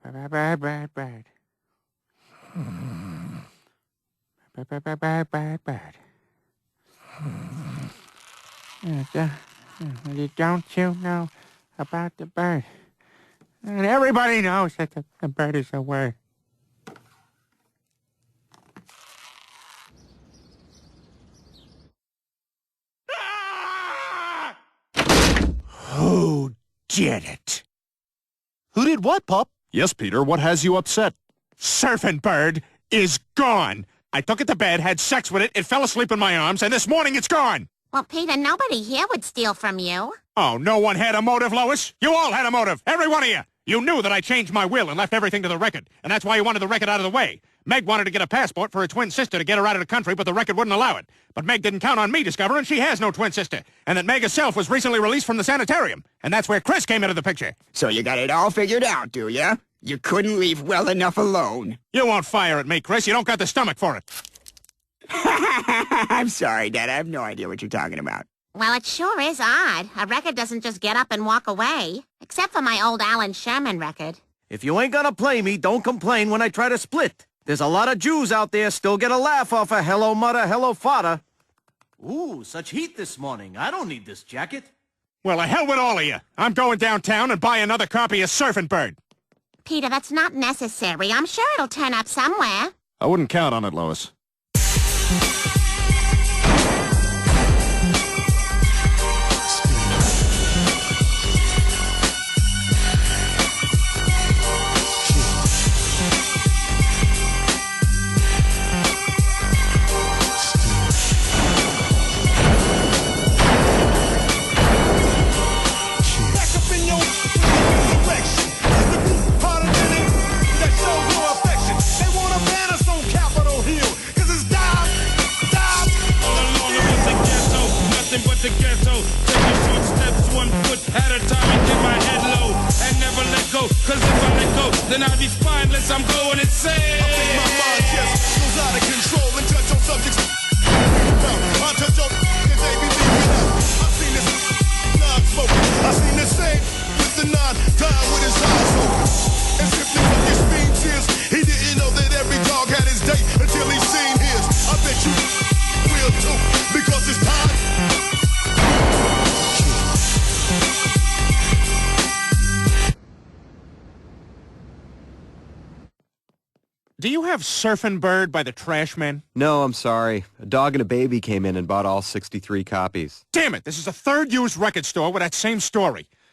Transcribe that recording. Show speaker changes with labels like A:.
A: Bird, bird, bird. Bird, bird, bird, bird, bird, bird. Don't you know about the bird? And everybody knows that the bird is a word. Who did it?
B: Who did what, Pup?
C: Yes, Peter, what has you upset?
A: Surfin' Bird is gone. I took it to bed, had sex with it, it fell asleep in my arms, and this morning it's gone.
D: Well, Peter, nobody here would steal from you.
A: Oh, no one had a motive, Lois? You all had a motive, every one of you. You knew that I changed my will and left everything to the record, and that's why you wanted the record out of the way. Meg wanted to get a passport for her twin sister to get her out of the country, but the record wouldn't allow it. But Meg didn't count on me discovering she has no twin sister, and that Meg herself was recently released from the sanitarium. And that's where Chris came into the picture.
E: So you got it all figured out, do ya? You couldn't leave well enough alone.
A: You won't fire at me, Chris. You don't got the stomach for it.
E: I'm sorry, Dad. I have no idea what you're talking about.
D: Well, it sure is odd. A record doesn't just get up and walk away. Except for my old Alan Sherman record.
B: If you ain't gonna play me, don't complain when I try to split. There's a lot of Jews out there still get a laugh off of hello mother, hello father. Ooh, such heat this morning. I don't need this jacket.
A: Well, the hell with all of you. I'm going downtown and buy another copy of Surfin' Bird.
D: Peter, that's not necessary. I'm sure it'll turn up somewhere.
C: I wouldn't count on it, Lois.
F: The ghetto, taking short steps, 1 foot at a time, and get my head low, and never let go, cause if I let go, then I'll be spineless, I'm going insane.
G: I think my mind just goes out of control and touch on subjects. I touch on cause they be leaving out. I seen this non-smoke, I seen the same with the non-time with his eyes open. And simply what his speech is, he didn't know that every dog had his day until he seen his. I bet you will too, because it's time.
A: Do you have Surfin' Bird by the Trash Man?
H: No, I'm sorry. A dog and a baby came in and bought all 63 copies.
A: Damn it, this is the third used record store with that same story.